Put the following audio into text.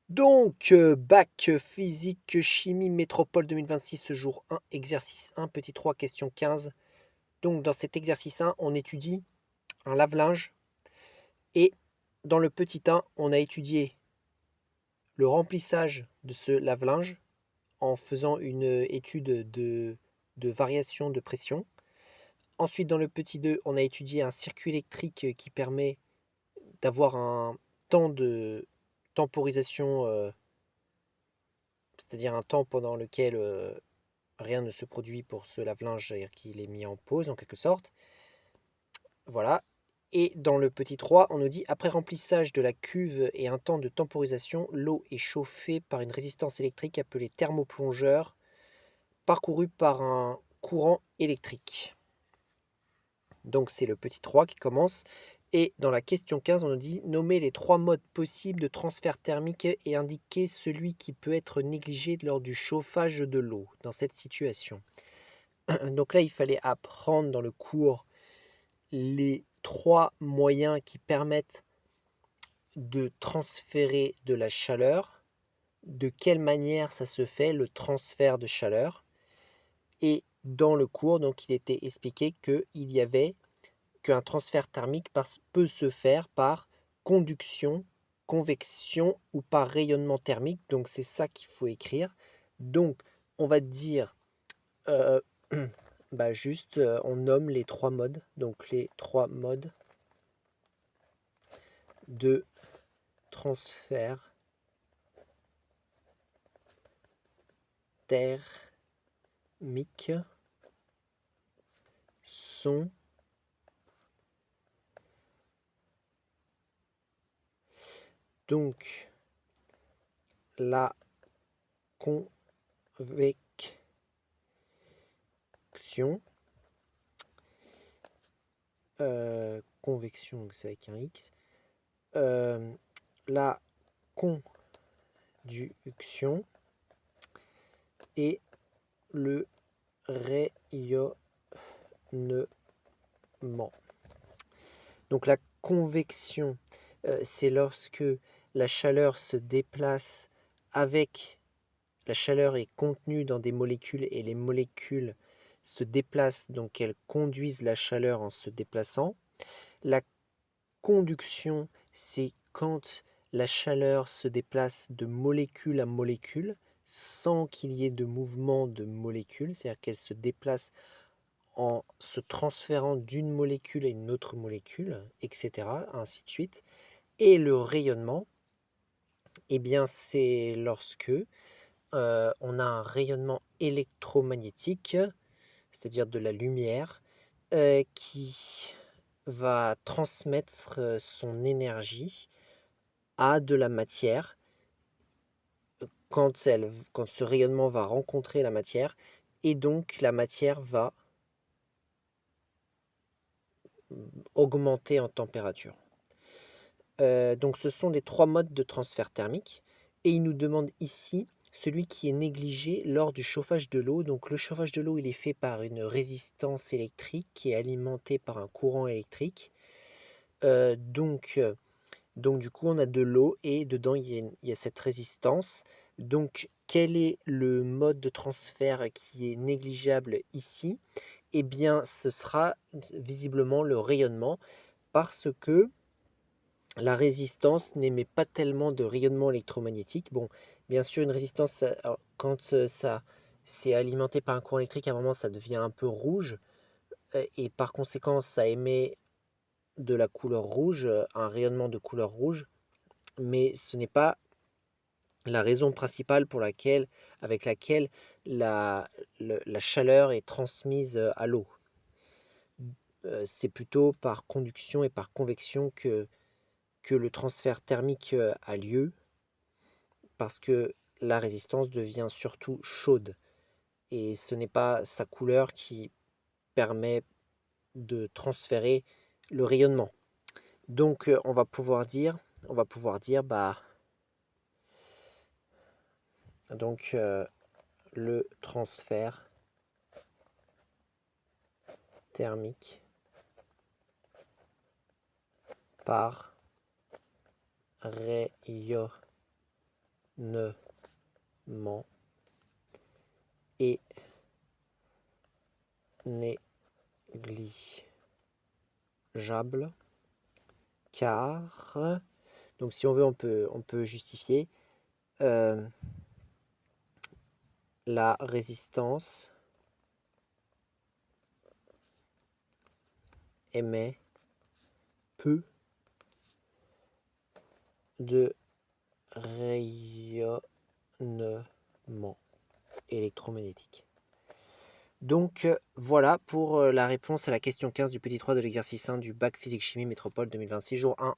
Donc, bac physique chimie métropole 2026, jour 1, exercice 1, petit 3, question 15. Donc, dans cet exercice 1, on étudie un lave-linge et dans le petit 1, on a étudié le remplissage de ce lave-linge en faisant une étude de variation de pression. Ensuite, dans le petit 2, on a étudié un circuit électrique qui permet d'avoir un temps de temporisation, c'est-à-dire un temps pendant lequel rien ne se produit pour ce lave-linge, c'est-à-dire qu'il est mis en pause en quelque sorte. Voilà. Et dans le petit 3, on nous dit après remplissage de la cuve et un temps de temporisation, l'eau est chauffée par une résistance électrique appelée thermoplongeur, parcourue par un courant électrique. Donc c'est le petit 3 qui commence. Et dans la question 15, on nous dit nommer les 3 modes possibles de transfert thermique et indiquer celui qui peut être négligé lors du chauffage de l'eau dans cette situation. Donc là, il fallait apprendre dans le cours les 3 moyens qui permettent de transférer de la chaleur, de quelle manière ça se fait, le transfert de chaleur. Et dans le cours, donc, il était expliqué qu'un transfert thermique peut se faire par conduction, convection ou par rayonnement thermique. Donc c'est ça qu'il faut écrire. Donc on va dire juste, on nomme les 3 modes. Donc les 3 modes de transfert thermique sont donc la convection, convection c'est avec un X, la conduction et le rayonnement. Donc la convection, c'est lorsque la chaleur se déplace avec la chaleur est contenue dans des molécules et les molécules se déplacent, donc elles conduisent la chaleur en se déplaçant. La conduction, c'est quand la chaleur se déplace de molécule à molécule sans qu'il y ait de mouvement de molécules, c'est-à-dire qu'elle se déplace en se transférant d'une molécule à une autre molécule, etc., ainsi de suite. Et le rayonnement, eh bien, c'est lorsque on a un rayonnement électromagnétique, c'est-à-dire de la lumière, qui va transmettre son énergie à de la matière. Quand ce rayonnement va rencontrer la matière, et donc la matière va augmenter en température. Donc ce sont les 3 modes de transfert thermique et il nous demande ici celui qui est négligé lors du chauffage de l'eau. Donc le chauffage de l'eau, il est fait par une résistance électrique qui est alimentée par un courant électrique. Donc du coup, on a de l'eau et dedans, il y a cette résistance. Donc quel est le mode de transfert qui est négligeable ici? Eh bien, ce sera visiblement le rayonnement parce que la résistance n'émet pas tellement de rayonnement électromagnétique. Bon, bien sûr, une résistance, alors, quand ça c'est alimenté par un courant électrique, à un moment, ça devient un peu rouge, et par conséquent, ça émet de la couleur rouge, un rayonnement de couleur rouge, mais ce n'est pas la raison principale avec laquelle la chaleur est transmise à l'eau. C'est plutôt par conduction et par convection que le transfert thermique a lieu, parce que la résistance devient surtout chaude et ce n'est pas sa couleur qui permet de transférer le rayonnement. Donc on va pouvoir dire donc le transfert thermique par rayonnement est négligeable car, donc si on veut, on peut justifier la résistance émet peu de rayonnement électromagnétique. Donc voilà pour la réponse à la question 15 du petit 3 de l'exercice 1 du bac physique chimie métropole 2026 jour 1.